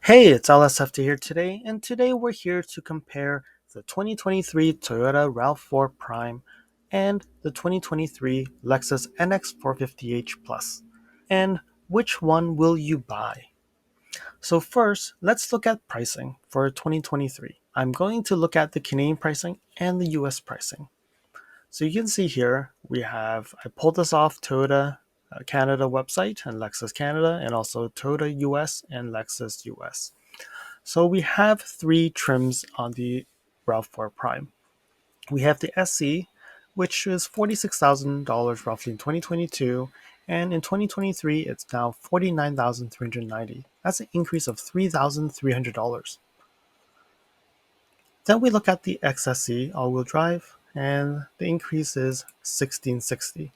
Hey, it's LSFT here today, and today we're here to compare the 2023 Toyota RAV4 Prime and the 2023 Lexus NX 450h Plus. And which one will you buy? So first, let's look at pricing for 2023. I'm going to look at the Canadian pricing and the US pricing. So you can see here, I pulled this off Toyota Canada website and Lexus Canada, and also Toyota US and Lexus US. So we have three trims on the RAV4 Prime. We have the SE, which is $46,000 roughly in 2022, and in 2023 it's now $49,390. That's an increase of $3,300. Then we look at the XSE all-wheel drive, and the increase is $1,660.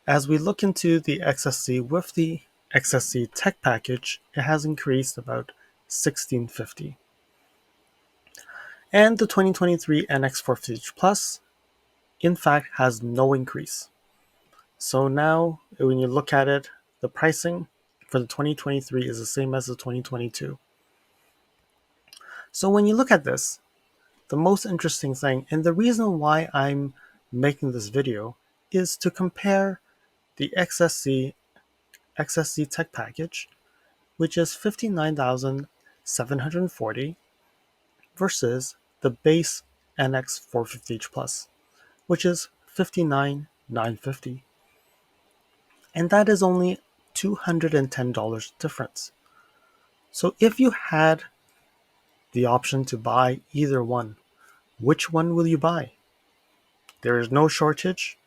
As we look into the XSE with the XSE tech package, it has increased about $1,650. And the 2023 NX 450 Plus, in fact, has no increase. So now, when you look at it, the pricing for the 2023 is the same as the 2022. So when you look at this, the most interesting thing, and the reason why I'm making this video, is to compare the XSC Tech Package, which is $59,740, versus the base NX 450H Plus, which is $59,950. And that is only $210 difference. So if you had the option to buy either one, which one will you buy? There is no shortage.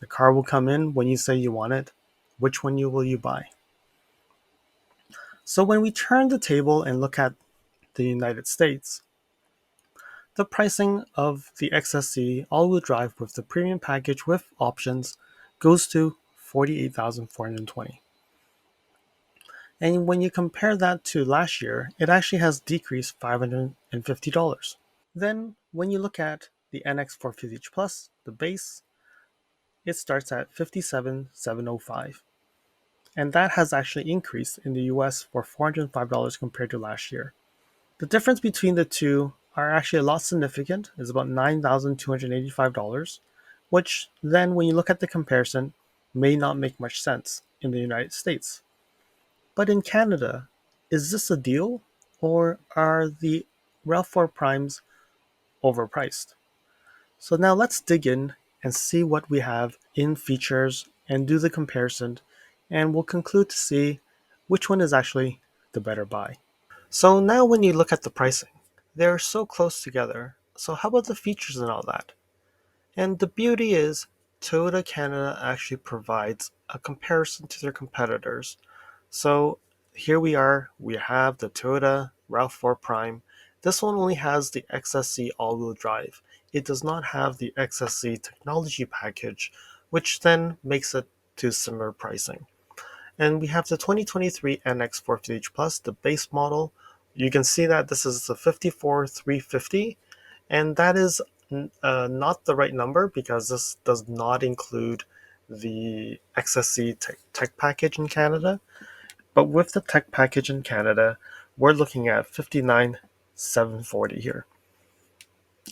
The car will come in when you say you want it. Which one will you buy? So when we turn the table and look at the United States, the pricing of the XSC all-wheel drive with the premium package with options goes to $48,420. And when you compare that to last year, it actually has decreased $550. Then when you look at the NX 450 Plus, the base, it starts at $57,705. And that has actually increased in the US for $405 compared to last year. The difference between the two are actually a lot significant. It's about $9,285, which then when you look at the comparison may not make much sense in the United States. But in Canada, is this a deal, or are the RAV4 Primes overpriced? So now let's dig in and see what we have in features and do the comparison, and we'll conclude to see which one is actually the better buy. So now when you look at the pricing, they're so close together. So how about the features and all that? And the beauty is Toyota Canada actually provides a comparison to their competitors. So here we have the Toyota RAV4 Prime. This one only has the XSC all-wheel drive. It does not have the XSC technology package, which then makes it to similar pricing. And we have the 2023 NX 450H Plus, the base model. You can see that this is the 54,350, and that is not the right number because this does not include the XSC tech package in Canada. But with the tech package in Canada, we're looking at 59,740 here.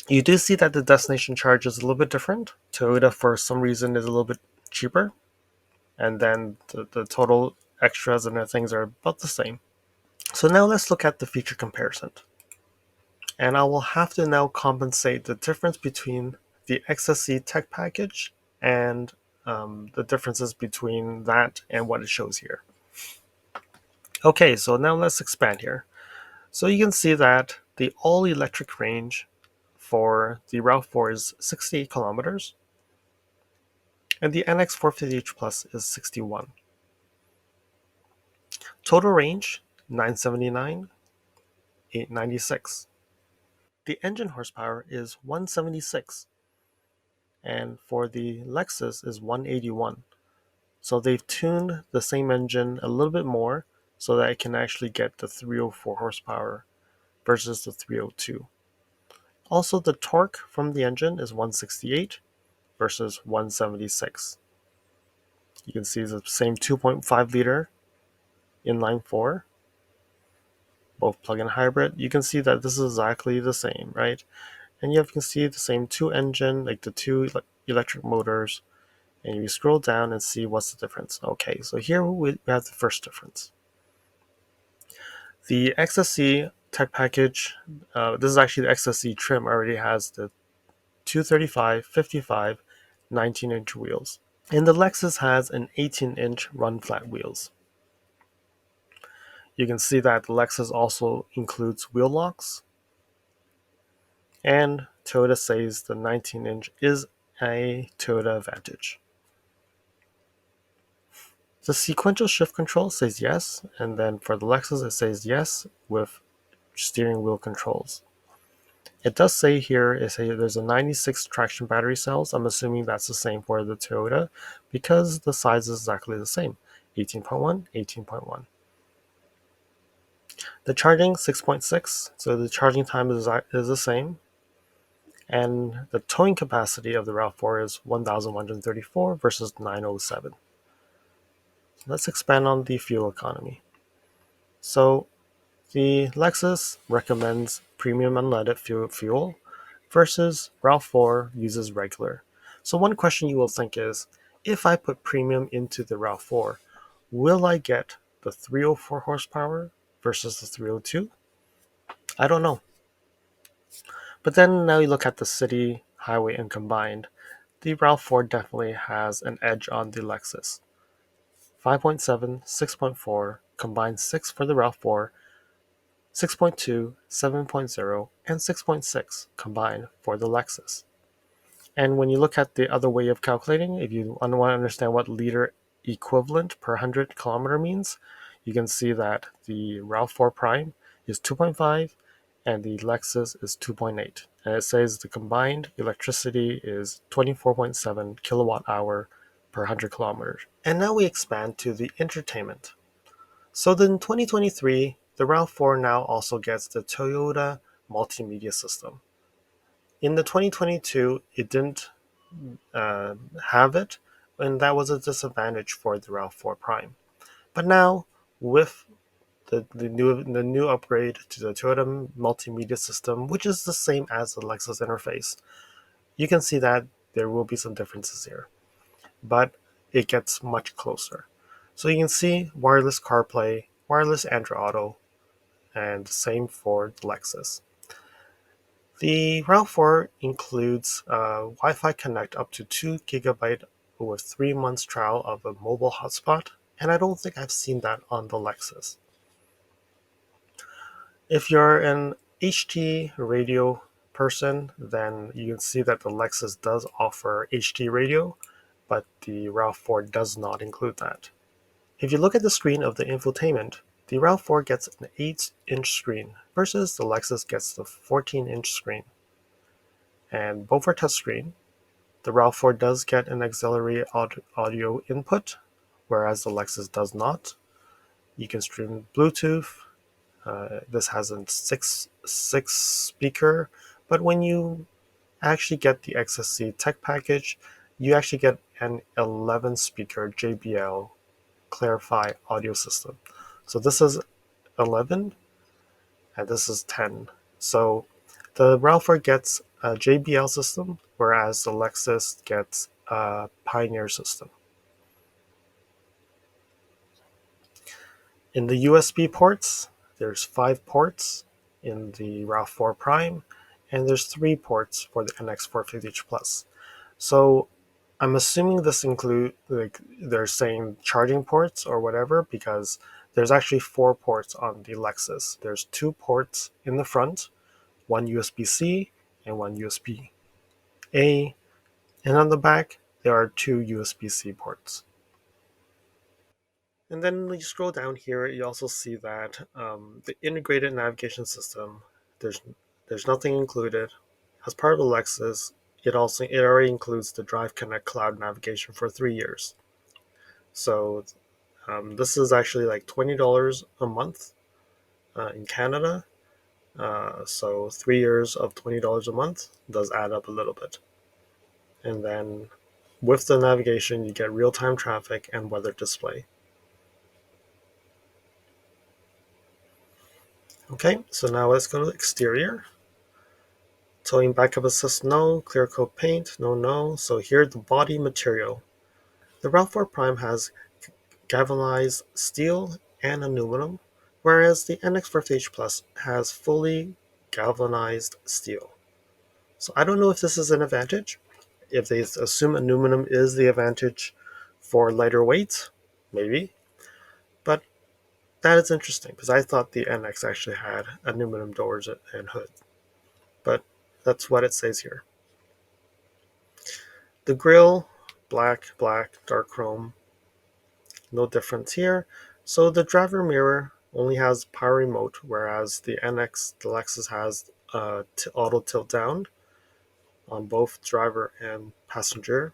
You do see that the destination charge is a little bit different. Toyota, for some reason, is a little bit cheaper, and then the total extras and other things are about the same. So now let's look at the feature comparison. And I will have to now compensate the difference between the XSC tech package and the differences between that and what it shows here. Okay, so now let's expand here. So you can see that the all-electric range for the RAV4 is 68 kilometers, and the NX 450H Plus is 61. Total range, 979, 896. The engine horsepower is 176, and for the Lexus is 181. So they've tuned the same engine a little bit more so that it can actually get the 304 horsepower versus the 302. Also, the torque from the engine is 168 versus 176. You can see it's the same 2.5 liter inline 4, both plug-in hybrid, you can see that this is exactly the same, right? And you can see the same two engine, like the two electric motors, and you scroll down and see what's the difference. Okay, so here we have the first difference. The XSC tech package, this is actually the XSC trim, already has the 235, 55, 19-inch wheels. And the Lexus has an 18-inch run flat wheels. You can see that the Lexus also includes wheel locks, and Toyota says the 19-inch is a Toyota Advantage. The sequential shift control says yes, and then for the Lexus it says yes with steering wheel controls. It does say here, there's a 96 traction battery cells. I'm assuming that's the same for the Toyota because the size is exactly the same, 18.1, 18.1. The charging, 6.6, so the charging time is the same. And the towing capacity of the RAV4 is 1,134 versus 907. Let's expand on the fuel economy. So the Lexus recommends premium unleaded fuel versus RAV4 uses regular. So one question you will think is, if I put premium into the RAV4, will I get the 304 horsepower versus the 302? I don't know. But then now you look at the city, highway, and combined, the RAV4 definitely has an edge on the Lexus. 5.7, 6.4, combined 6 for the RAV4, 6.2, 7.0, and 6.6 combined for the Lexus. And when you look at the other way of calculating, if you want to understand what liter equivalent per 100 kilometer means, you can see that the RAV4 Prime is 2.5 and the Lexus is 2.8. And it says the combined electricity is 24.7 kilowatt hour per 100 kilometers. And now we expand to the entertainment. So then in 2023, the RAV4 now also gets the Toyota multimedia system. In the 2022, it didn't have it, and that was a disadvantage for the RAV4 Prime. But now, with the new upgrade to the Toyota multimedia system, which is the same as the Lexus interface, you can see that there will be some differences here, but it gets much closer. So you can see wireless CarPlay, wireless Android Auto, and same for the Lexus. The RAV4 includes Wi-Fi Connect up to 2 GB with 3 months trial of a mobile hotspot, and I don't think I've seen that on the Lexus. If you're an HT radio person, then you can see that the Lexus does offer HT radio, but the RAV4 does not include that. If you look at the screen of the infotainment, the RAV4 gets an 8-inch screen versus the Lexus gets the 14-inch screen. And both are touchscreen. The RAV4 does get an auxiliary audio input, whereas the Lexus does not. You can stream Bluetooth. This has a six speaker, but when you actually get the XSC tech package, you actually get an 11 speaker JBL Clarify audio system. So this is 11 and this is 10. So the RAV4 gets a JBL system, whereas the Lexus gets a Pioneer system. In the USB ports, there's 5 ports in the RAV4 Prime, and there's 3 ports for the NX 450H Plus. So I'm assuming this include, like, they're saying charging ports or whatever, because there's actually 4 ports on the Lexus. There's 2 ports in the front, one USB-C and one USB-A, and on the back there are 2 USB-C ports. And then when you scroll down here, you also see that the integrated navigation system, there's nothing included. As part of the Lexus, it already includes the Drive Connect Cloud navigation for 3 years. So this is actually like $20 a month in Canada. So 3 years of $20 a month does add up a little bit. And then with the navigation, you get real-time traffic and weather display. Okay, so now let's go to the exterior. Towing backup assist, no. Clear coat paint, no. So here the body material. The RAV4 Prime has galvanized steel and aluminum, whereas the NX50H Plus has fully galvanized steel. So I don't know if this is an advantage. If they assume aluminum is the advantage for lighter weight, maybe. But that is interesting because I thought the NX actually had aluminum doors and hood. But that's what it says here. The grille, black, dark chrome, no difference here. So the driver mirror only has power remote, whereas the NX, the Lexus has auto tilt down on both driver and passenger.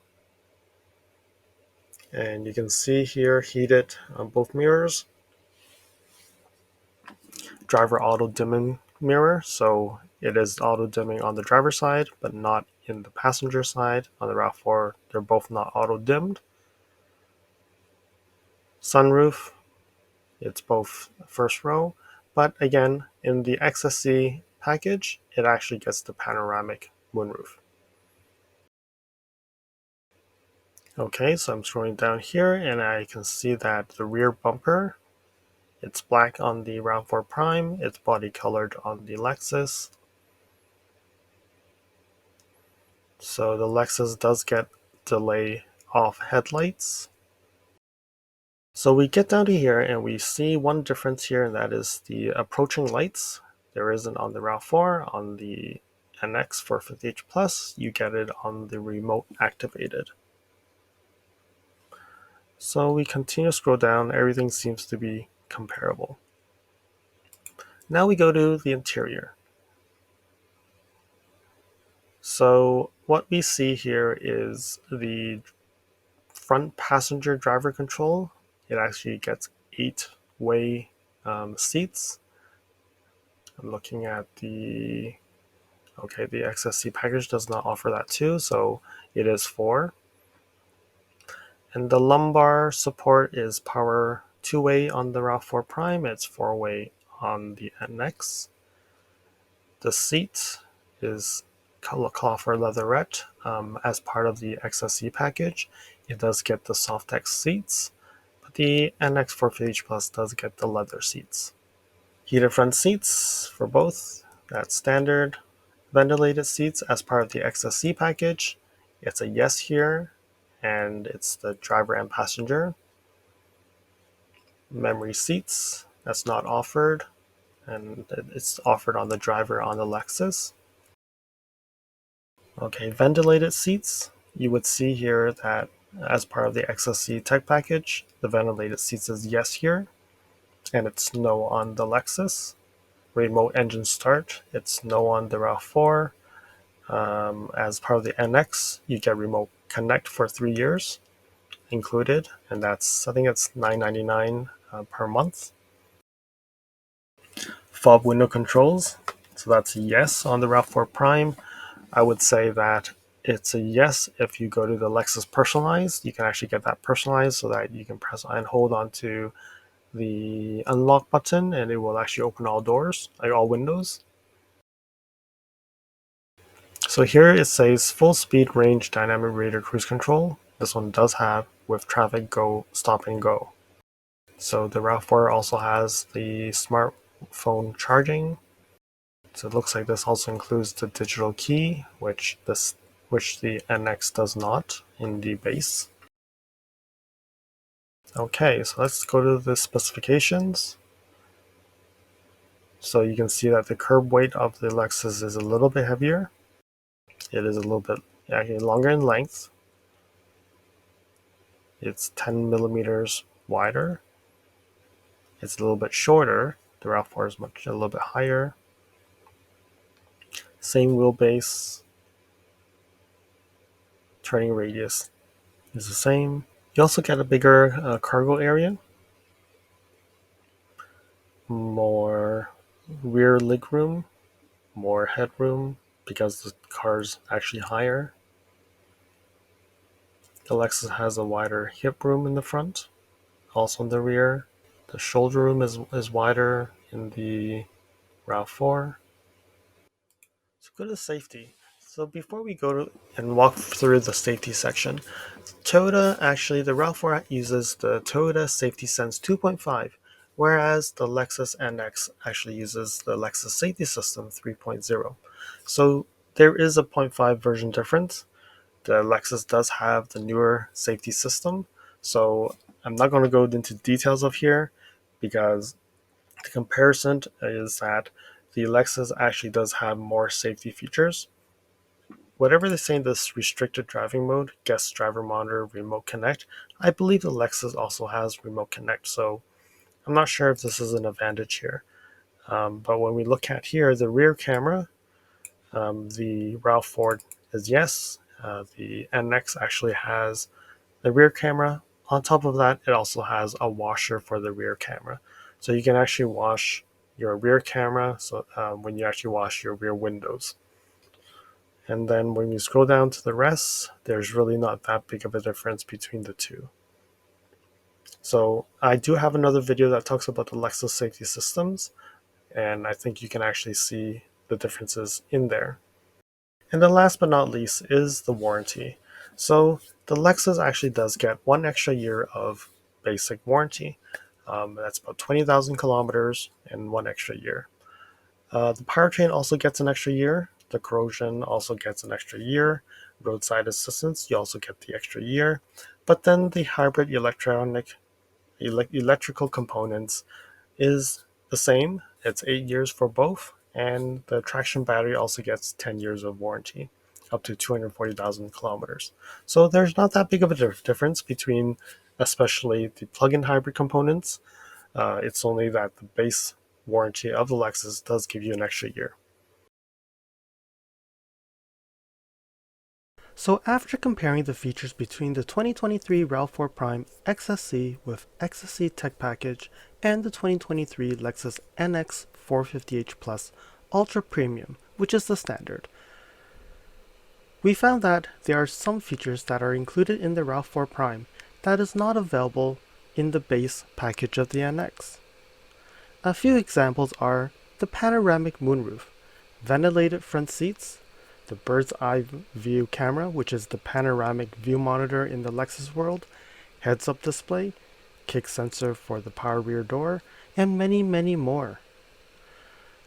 And you can see here heated on both mirrors. Driver auto dimming mirror, so it is auto dimming on the driver's side, but not in the passenger side. On the RAV4, they're both not auto dimmed. Sunroof, it's both first row, but again, in the XSC package, it actually gets the panoramic moonroof. Okay, so I'm scrolling down here and I can see that the rear bumper, it's black on the RAV4 Prime, it's body colored on the Lexus. So the Lexus does get delay off headlights. So we get down to here and we see one difference here, and that is the approaching lights. There isn't on the RAV4. On the NX 450H Plus, you get it on the remote activated. So we continue to scroll down, everything seems to be comparable. Now we go to the interior. So what we see here is the front passenger driver control. It actually gets 8-way seats. I'm looking at the XSC package does not offer that too, so it is 4. And the lumbar support is power 2-way on the RAV4 Prime, it's 4-way on the NX. The seat is cloth or leatherette. As part of the XSC package, it does get the Softex seats, but the NX 450H Plus does get the leather seats. Heated front seats for both, that's standard. Ventilated seats as part of the XSC package, it's a yes here, and it's the driver and passenger. Memory seats, that's not offered, and it's offered on the driver on the Lexus. Okay, ventilated seats, you would see here that as part of the XSC tech package, the ventilated seats is yes here, and it's no on the Lexus. Remote engine start, it's no on the RAV4. As part of the NX, you get remote connect for 3 years included, and that's, I think it's $9.99 per month. Fob window controls, so that's a yes on the RAV4 Prime. I would say that it's a yes if you go to the Lexus personalized. You can actually get that personalized so that you can press and hold on to the unlock button and it will actually open all doors, like all windows. So here it says full speed range dynamic radar cruise control. This one does have with traffic go, stop and go. So the RAV4 also has the smartphone charging. So it looks like this also includes the digital key, which the NX does not in the base. Okay, so let's go to the specifications. So you can see that the curb weight of the Lexus is a little bit heavier. It is a little bit actually longer in length. It's 10 millimeters wider. It's a little bit shorter. The RAV4 is a little bit higher. Same wheelbase. Turning radius is the same. You also get a bigger cargo area. More rear legroom. More headroom because the car's actually higher. The Lexus has a wider hip room in the front, also in the rear. The shoulder room is wider in the RAV4. So go to safety. So before we go to and walk through the safety section, Toyota actually, the RAV4 uses the Toyota Safety Sense 2.5, whereas the Lexus NX actually uses the Lexus Safety System 3.0. So there is a 0.5 version difference. The Lexus does have the newer safety system, so I'm not going to go into details of here because the comparison is that the Lexus actually does have more safety features. Whatever they say in this restricted driving mode, guest driver monitor, remote connect, I believe the Lexus also has remote connect, so I'm not sure if this is an advantage here. But when we look at here, the rear camera, the RAV4 is yes. The NX actually has the rear camera. On top of that, it also has a washer for the rear camera. So you can actually wash your rear camera when you actually wash your rear windows. And then when you scroll down to the rest, there's really not that big of a difference between the two. So I do have another video that talks about the Lexus safety systems, and I think you can actually see the differences in there. And then last but not least is the warranty. So the Lexus actually does get 1 extra year of basic warranty. That's about 20,000 kilometers and 1 extra year. The powertrain also gets an extra year. The corrosion also gets an extra year. Roadside assistance, you also get the extra year. But then the hybrid electrical components is the same. It's 8 years for both. And the traction battery also gets 10 years of warranty, up to 240,000 kilometers. So there's not that big of a difference between especially the plug-in hybrid components. It's only that the base warranty of the Lexus does give you an extra year. So after comparing the features between the 2023 RAV4 Prime XSC with XSC Tech Package and the 2023 Lexus NX 450h Plus Ultra Premium, which is the standard, we found that there are some features that are included in the RAV4 Prime that is not available in the base package of the NX. A few examples are the panoramic moonroof, ventilated front seats, the bird's eye view camera, which is the panoramic view monitor in the Lexus world, heads-up display, kick sensor for the power rear door, and many, many more.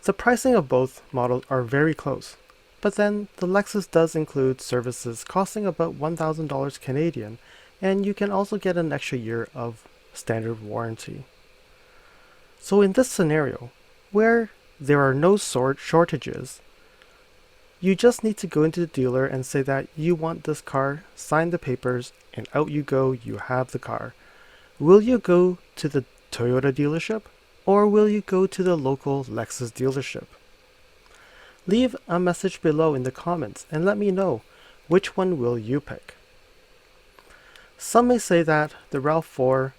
The pricing of both models are very close, but then the Lexus does include services costing about $1,000 Canadian, and you can also get an extra year of standard warranty. So in this scenario, where there are no shortages, you just need to go into the dealer and say that you want this car, sign the papers, and out you go, you have the car. Will you go to the Toyota dealership, or will you go to the local Lexus dealership? Leave a message below in the comments and let me know which one will you pick. Some may say that the RAV4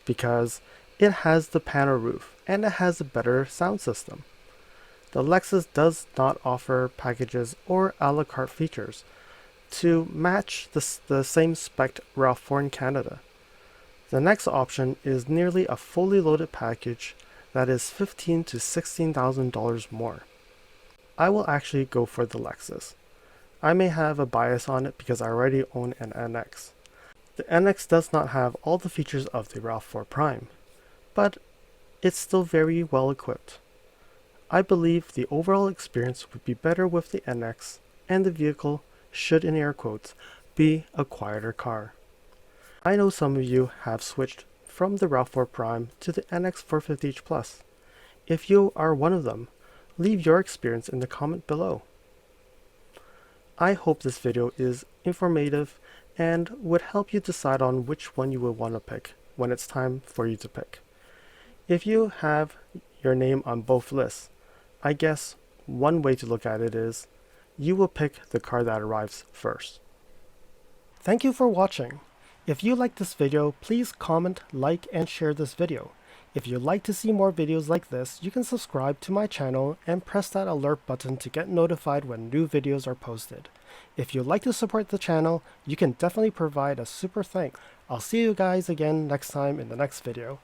because it has the panel roof and it has a better sound system. The Lexus does not offer packages or a la carte features to match the same spec RAV4 in Canada. The next option is nearly a fully loaded package that is $15,000 to $16,000 more. I will actually go for the Lexus. I may have a bias on it because I already own an NX. The NX does not have all the features of the RAV4 Prime, but it's still very well equipped. I believe the overall experience would be better with the NX, and the vehicle should, in air quotes, be a quieter car. I know some of you have switched from the RAV4 Prime to the NX 450h Plus. If you are one of them, leave your experience in the comment below. I hope this video is informative and would help you decide on which one you will want to pick when it's time for you to pick. If you have your name on both lists, I guess one way to look at it is you will pick the car that arrives first. Thank you for watching. If you liked this video, please comment, like, and share this video. If you'd like to see more videos like this, you can subscribe to my channel and press that alert button to get notified when new videos are posted. If you'd like to support the channel, you can definitely provide a super thanks. I'll see you guys again next time in the next video.